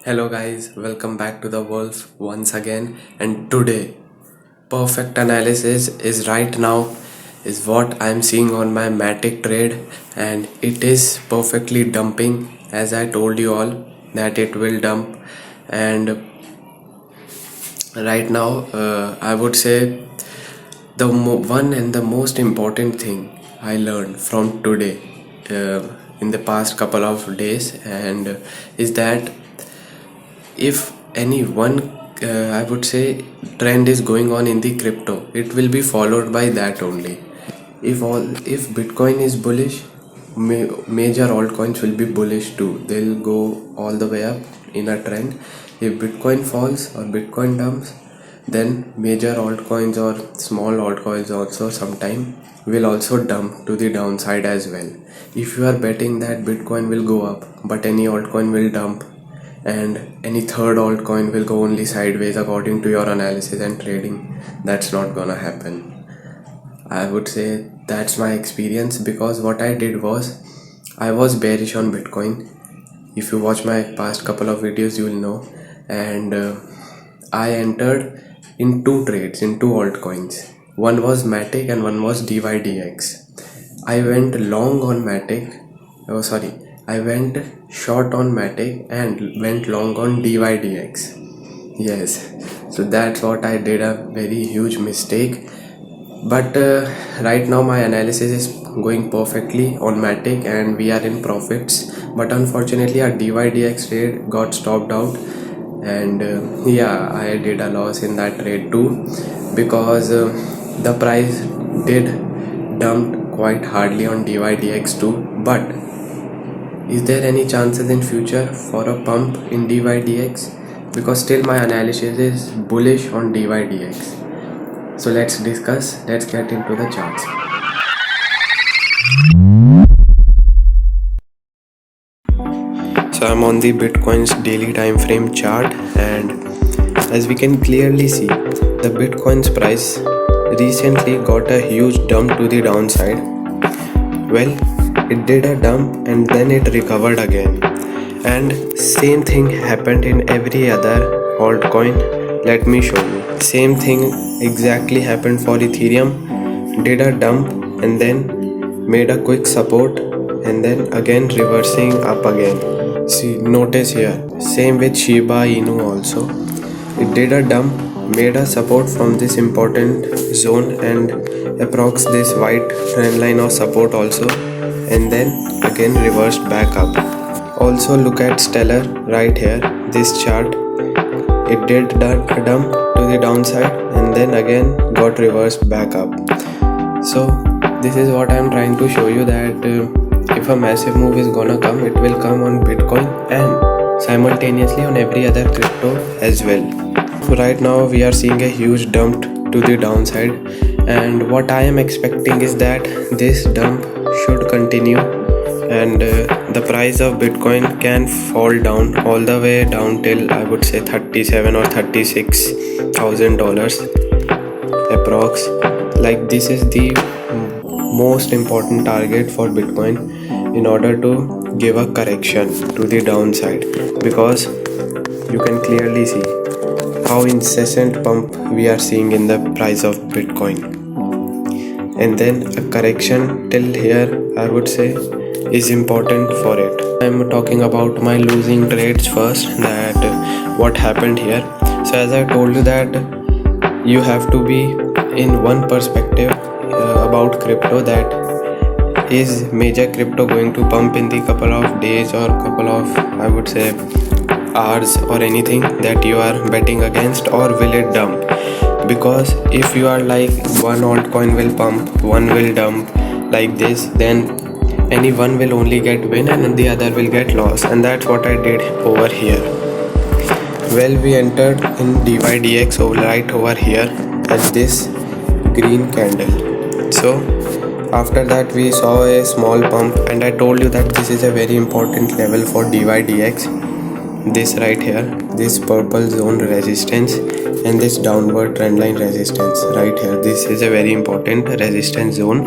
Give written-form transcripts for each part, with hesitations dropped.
Hello guys, welcome back to the Wolf once again, and today perfect analysis is right now is what I'm seeing on my Matic trade, and it is perfectly dumping as I told you all that it will dump. And right now I would say the one and the most important thing I learned from today in the past couple of days and is that if any one I would say trend is going on in the crypto, it will be followed by that only. If Bitcoin is bullish, major altcoins will be bullish too. They'll go all the way up in a trend. If Bitcoin falls or Bitcoin dumps, then major altcoins or small altcoins also sometime will also dump to the downside as well. If you are betting that Bitcoin will go up but any altcoin will dump, and any third altcoin will go only sideways according to your analysis and trading, that's not gonna happen. I would say that's my experience, because what I did was I was bearish on Bitcoin. If you watch my past couple of videos, you will know. And I entered in two trades in two altcoins. One was Matic and one was DYDX. I went long on Matic. Oh, sorry. I went short on Matic and went long on DYDX. Yes. So that's what I did, a very huge mistake. But right now my analysis is going perfectly on Matic and we are in profits. But unfortunately our DYDX trade got stopped out, and yeah, I did a loss in that trade too, because the price did dump quite hardly on DYDX too. But is there any chances in future for a pump in DYDX? Because still my analysis is bullish on DYDX. So let's discuss, let's get into the charts. So I'm on the Bitcoin's daily time frame chart, and as we can clearly see, the Bitcoin's price recently got a huge dump to the downside. Well, it did a dump and then it recovered again, and same thing happened in every other altcoin. Let me show you. Same thing exactly happened for Ethereum. Did a dump and then made a quick support and then again reversing up again. See, notice here, same with Shiba Inu also. It did a dump, made a support from this important zone and approx this white trend line of support also, and then again reversed back up. Also look at Stellar right here, this chart. It did a dump to the downside and then again got reversed back up. So this is what I am trying to show you, that if a massive move is gonna come, it will come on Bitcoin and simultaneously on every other crypto as well. So right now we are seeing a huge dump to the downside, and what I am expecting is that this dump should continue, and the price of Bitcoin can fall down all the way down till I would say $37,000 or $36,000 approx. Like this is the most important target for Bitcoin in order to give a correction to the downside, because you can clearly see how incessant pump we are seeing in the price of Bitcoin, and then a correction till here I would say is important for it. I'm talking about my losing trades first, that what happened here. So as I told you that you have to be in one perspective about crypto, that is major crypto going to pump in the couple of days or couple of I would say hours or anything that you are betting against, or will it dump? Because if you are like one altcoin will pump, one will dump like this, then any one will only get win and the other will get loss, and that's what I did over here. Well, we entered in DYDX right over here at this green candle. So after that we saw a small pump, and I told you that this is a very important level for DYDX. This right here, this purple zone resistance and this downward trend line resistance right here, this is a very important resistance zone,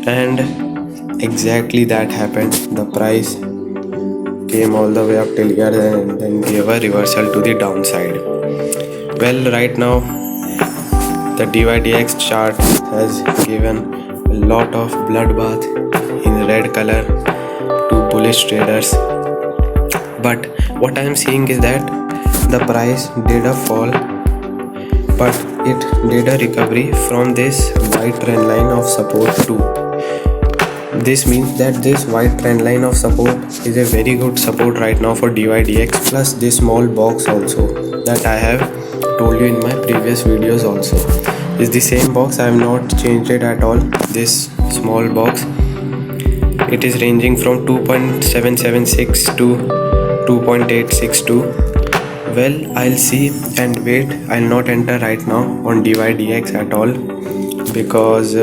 and exactly that happened. The price came all the way up till here and then gave a reversal to the downside. Well, right now the DYDX chart has given a lot of bloodbath in red color to bullish traders, but what I am seeing is that the price did a fall, but it did a recovery from this white trend line of support too. This means that this white trend line of support is a very good support right now for DYDX, plus this small box also that I have told you in my previous videos also is the same box. I have not changed it at all. This small box, it is ranging from 2.776 to 2.862. Well, I'll see and wait. I'll not enter right now on DYDX at all, because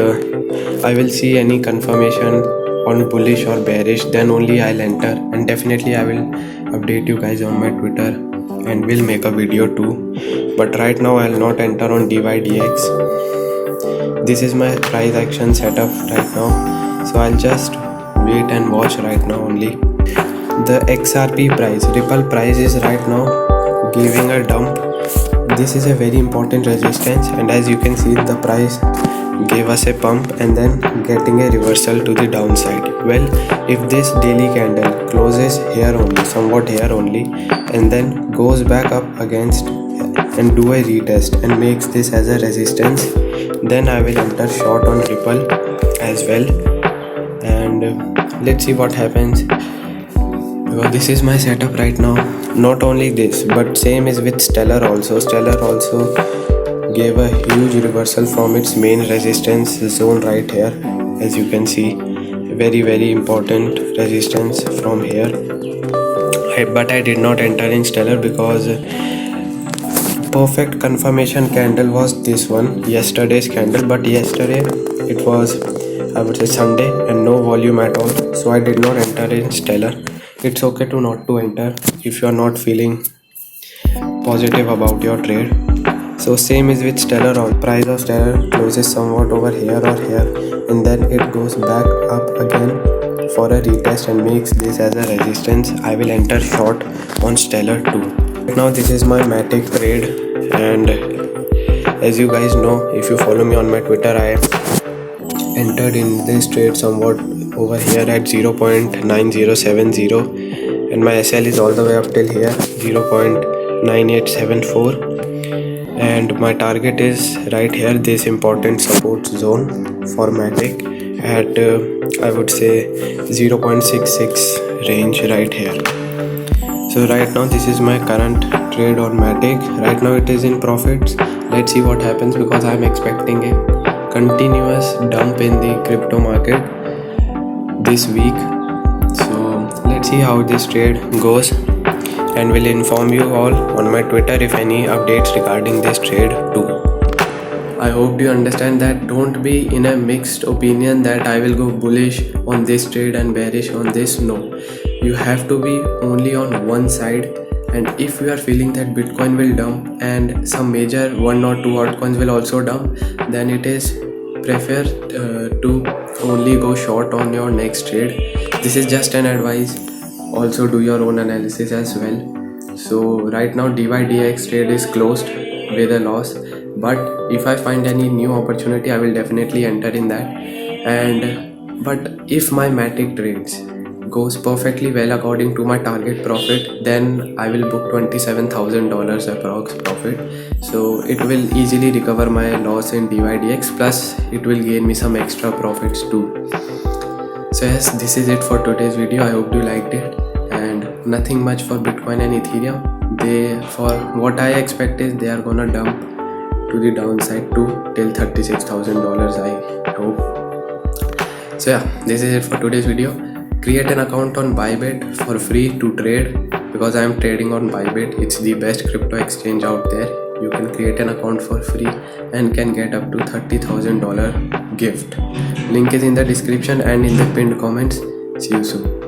I will see any confirmation on bullish or bearish, then only I'll enter, and definitely I will update you guys on my Twitter and will make a video too. But right now I'll not enter on DYDX. This is my price action setup right now, so I'll just wait and watch right now only. The XRP price, Ripple price is right now giving a dump. This is a very important resistance, and as you can see, the price gave us a pump and then getting a reversal to the downside. Well, if this daily candle closes here only, somewhat here only, and then goes back up against and do a retest and makes this as a resistance, then I will enter short on Ripple as well. And let's see what happens. Well, this is my setup right now. Not only this, but same is with Stellar also. Stellar also gave a huge reversal from its main resistance zone right here. As you can see, very important resistance from here. But I did not enter in Stellar because perfect confirmation candle was this one, yesterday's candle. But yesterday it was, I would say, Sunday and no volume at all, so I did not enter in Stellar. It's okay to not to enter if you are not feeling positive about your trade. So same is with Stellar. On price of Stellar closes somewhat over here or here, and then it goes back up again for a retest and makes this as a resistance. I will enter short on Stellar too. Now this is my Matic trade, and as you guys know, if you follow me on my Twitter, I entered in this trade somewhat over here at 0.9070, and my SL is all the way up till here 0.9874, and my target is right here, this important support zone for Matic at I would say 0.66 range right here. So right now this is my current trade on Matic. Right now it is in profits. Let's see what happens, because I am expecting a continuous dump in the crypto market this week. So let's see how this trade goes, and will inform you all on my Twitter if any updates regarding this trade too. I hope you understand that don't be in a mixed opinion that I will go bullish on this trade and bearish on this. No, you have to be only on one side, and if you are feeling that Bitcoin will dump and some major 1 or 2 altcoins will also dump, then it is prefer to only go short on your next trade. This is just an advice. Also do your own analysis as well. So right now DYDX trade is closed with a loss, but if I find any new opportunity, I will definitely enter in that. But if my Matic trades goes perfectly well according to my target profit, then I will book $27,000 approx profit. So it will easily recover my loss in DYDX, plus it will gain me some extra profits too. So yes, this is it for today's video. I hope you liked it, and nothing much for Bitcoin and Ethereum. For what I expect is they are gonna dump to the downside too till $36,000, I hope. So yeah, this is it for today's video. Create an account on Bybit for free to trade, because I am trading on Bybit. It's the best crypto exchange out there. You can create an account for free and can get up to $30,000 gift. Link is in the description and in the pinned comments. See you soon.